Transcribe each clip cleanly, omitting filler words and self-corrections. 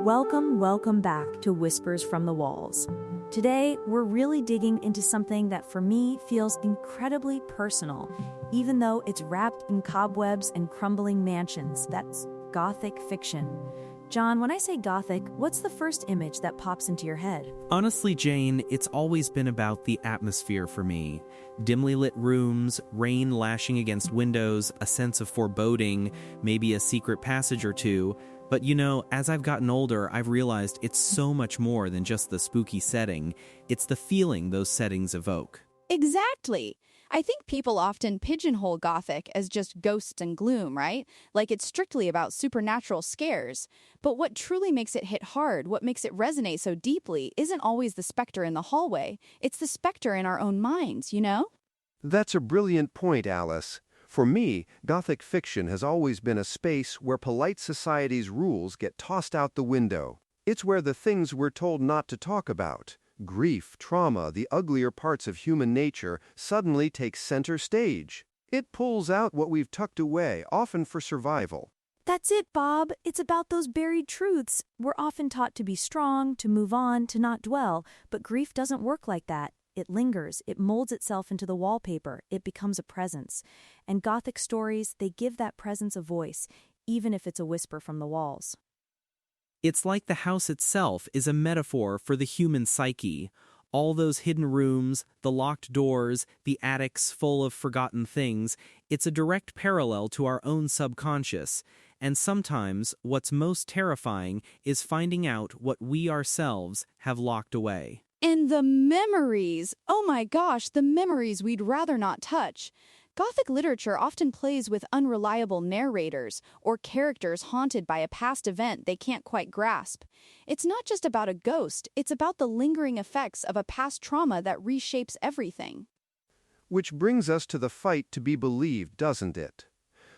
Welcome back to Whispers from the Walls. Today, we're really digging into something that for me feels incredibly personal, even though it's wrapped in cobwebs and crumbling mansions. That's Gothic fiction. John, when I say Gothic, what's the first image that pops into your head? Honestly, Jane, it's always been about the atmosphere for me. Dimly lit rooms, rain lashing against windows, a sense of foreboding, maybe a secret passage or two. But as I've gotten older, I've realized it's so much more than just the spooky setting. It's the feeling those settings evoke. Exactly. I think people often pigeonhole Gothic as just ghosts and gloom, right? Like it's strictly about supernatural scares. But what truly makes it hit hard, what makes it resonate so deeply, isn't always the specter in the hallway. It's the specter in our own minds, you know? That's a brilliant point, Alice. For me, Gothic fiction has always been a space where polite society's rules get tossed out the window. It's where the things we're told not to talk about, grief, trauma, the uglier parts of human nature, suddenly take center stage. It pulls out what we've tucked away, often for survival. That's it, Bob. It's about those buried truths. We're often taught to be strong, to move on, to not dwell, but grief doesn't work like that. It lingers, it molds itself into the wallpaper, it becomes a presence. And Gothic stories, they give that presence a voice, even if it's a whisper from the walls. It's like the house itself is a metaphor for the human psyche. All those hidden rooms, the locked doors, the attics full of forgotten things, it's a direct parallel to our own subconscious. And sometimes, what's most terrifying is finding out what we ourselves have locked away. And the memories! Oh my gosh, the memories we'd rather not touch. Gothic literature often plays with unreliable narrators or characters haunted by a past event they can't quite grasp. It's not just about a ghost, it's about the lingering effects of a past trauma that reshapes everything. Which brings us to the fight to be believed, doesn't it?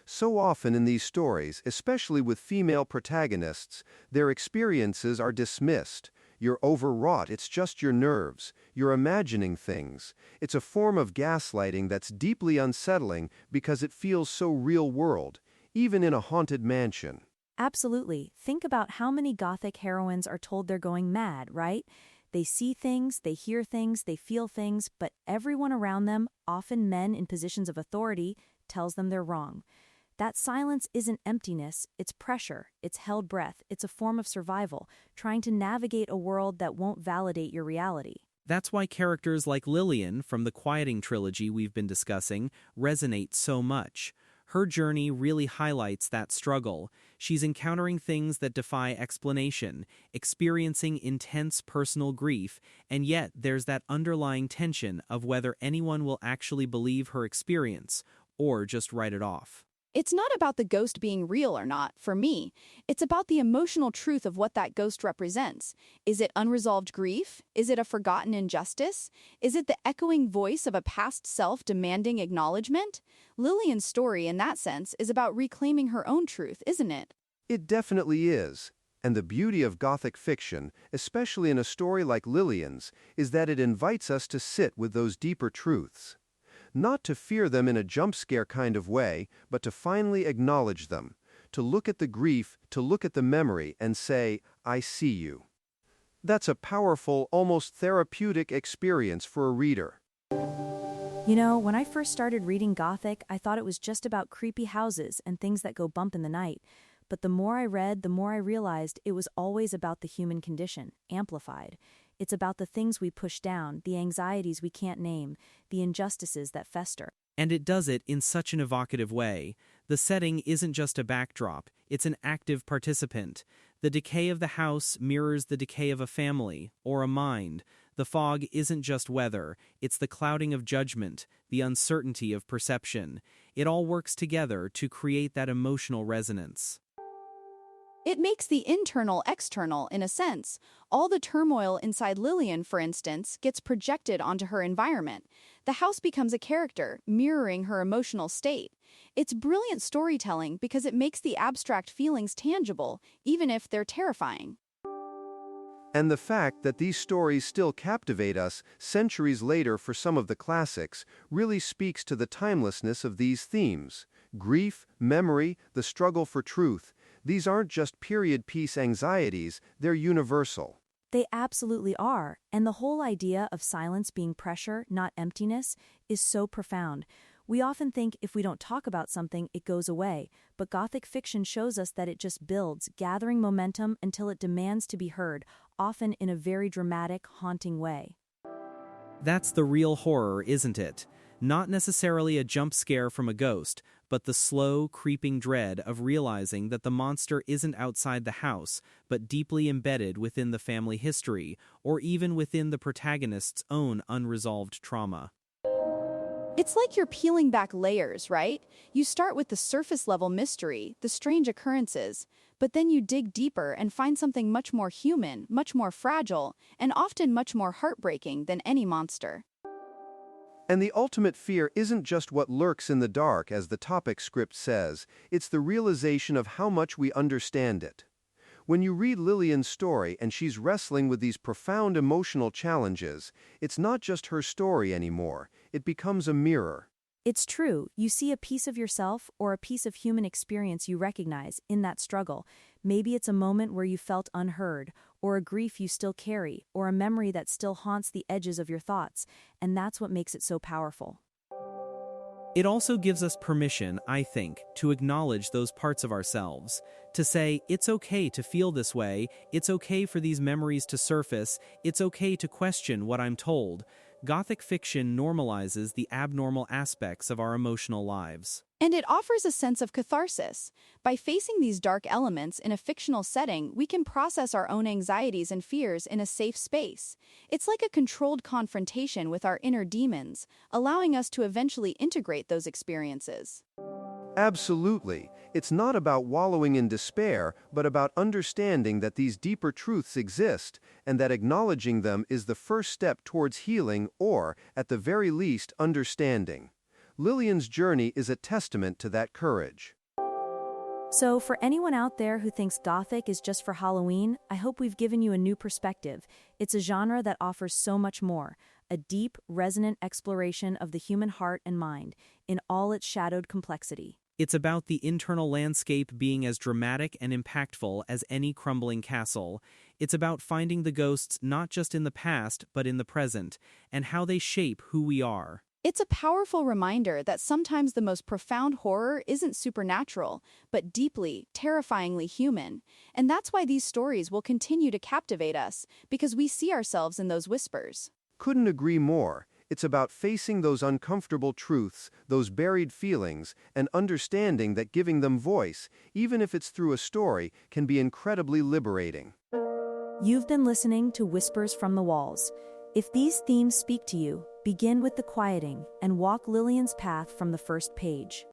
So often in these stories, especially with female protagonists, their experiences are dismissed. You're overwrought, it's just your nerves. You're imagining things. It's a form of gaslighting that's deeply unsettling because it feels so real-world, even in a haunted mansion. Absolutely. Think about how many Gothic heroines are told they're going mad, right? They see things, they hear things, they feel things, but everyone around them, often men in positions of authority, tells them they're wrong. That silence isn't emptiness, it's pressure, it's held breath, it's a form of survival, trying to navigate a world that won't validate your reality. That's why characters like Lillian from the Quieting trilogy we've been discussing resonate so much. Her journey really highlights that struggle. She's encountering things that defy explanation, experiencing intense personal grief, and yet there's that underlying tension of whether anyone will actually believe her experience or just write it off. It's not about the ghost being real or not, for me. It's about the emotional truth of what that ghost represents. Is it unresolved grief? Is it a forgotten injustice? Is it the echoing voice of a past self demanding acknowledgement? Lillian's story, in that sense, is about reclaiming her own truth, isn't it? It definitely is. And the beauty of Gothic fiction, especially in a story like Lillian's, is that it invites us to sit with those deeper truths. Not to fear them in a jump scare kind of way, but to finally acknowledge them, to look at the grief, to look at the memory, and say, I see you. That's a powerful, almost therapeutic experience for a reader. When I first started reading Gothic, I thought it was just about creepy houses and things that go bump in the night. But the more I read, the more I realized it was always about the human condition, amplified. It's about the things we push down, the anxieties we can't name, the injustices that fester. And it does it in such an evocative way. The setting isn't just a backdrop, it's an active participant. The decay of the house mirrors the decay of a family, or a mind. The fog isn't just weather, it's the clouding of judgment, the uncertainty of perception. It all works together to create that emotional resonance. It makes the internal external, in a sense. All the turmoil inside Lillian, for instance, gets projected onto her environment. The house becomes a character, mirroring her emotional state. It's brilliant storytelling because it makes the abstract feelings tangible, even if they're terrifying. And the fact that these stories still captivate us centuries later for some of the classics really speaks to the timelessness of these themes. Grief, memory, the struggle for truth. These aren't just period piece anxieties, they're universal. They absolutely are, and the whole idea of silence being pressure, not emptiness, is so profound. We often think if we don't talk about something, it goes away, but Gothic fiction shows us that it just builds, gathering momentum until it demands to be heard, often in a very dramatic, haunting way. That's the real horror, isn't it? Not necessarily a jump scare from a ghost, but the slow, creeping dread of realizing that the monster isn't outside the house, but deeply embedded within the family history, or even within the protagonist's own unresolved trauma. It's like you're peeling back layers, right? You start with the surface-level mystery, the strange occurrences, but then you dig deeper and find something much more human, much more fragile, and often much more heartbreaking than any monster. And the ultimate fear isn't just what lurks in the dark, as the topic script says, it's the realization of how much we understand it. When you read Lillian's story and she's wrestling with these profound emotional challenges, it's not just her story anymore, it becomes a mirror. It's true, you see a piece of yourself or a piece of human experience you recognize in that struggle. Maybe it's a moment where you felt unheard, or a grief you still carry, or a memory that still haunts the edges of your thoughts, and that's what makes it so powerful. It also gives us permission, I think, to acknowledge those parts of ourselves. To say, it's okay to feel this way, it's okay for these memories to surface, it's okay to question what I'm told. Gothic fiction normalizes the abnormal aspects of our emotional lives. And it offers a sense of catharsis. By facing these dark elements in a fictional setting, we can process our own anxieties and fears in a safe space. It's like a controlled confrontation with our inner demons, allowing us to eventually integrate those experiences. Absolutely. It's not about wallowing in despair, but about understanding that these deeper truths exist, and that acknowledging them is the first step towards healing or, at the very least, understanding. Lillian's journey is a testament to that courage. So, for anyone out there who thinks Gothic is just for Halloween, I hope we've given you a new perspective. It's a genre that offers so much more. A deep, resonant exploration of the human heart and mind, in all its shadowed complexity. It's about the internal landscape being as dramatic and impactful as any crumbling castle. It's about finding the ghosts not just in the past, but in the present, and how they shape who we are. It's a powerful reminder that sometimes the most profound horror isn't supernatural, but deeply, terrifyingly human. And that's why these stories will continue to captivate us, because we see ourselves in those whispers. Couldn't agree more. It's about facing those uncomfortable truths, those buried feelings, and understanding that giving them voice, even if it's through a story, can be incredibly liberating. You've been listening to Whispers from the Walls. If these themes speak to you, begin with the quieting and walk Lillian's path from the first page.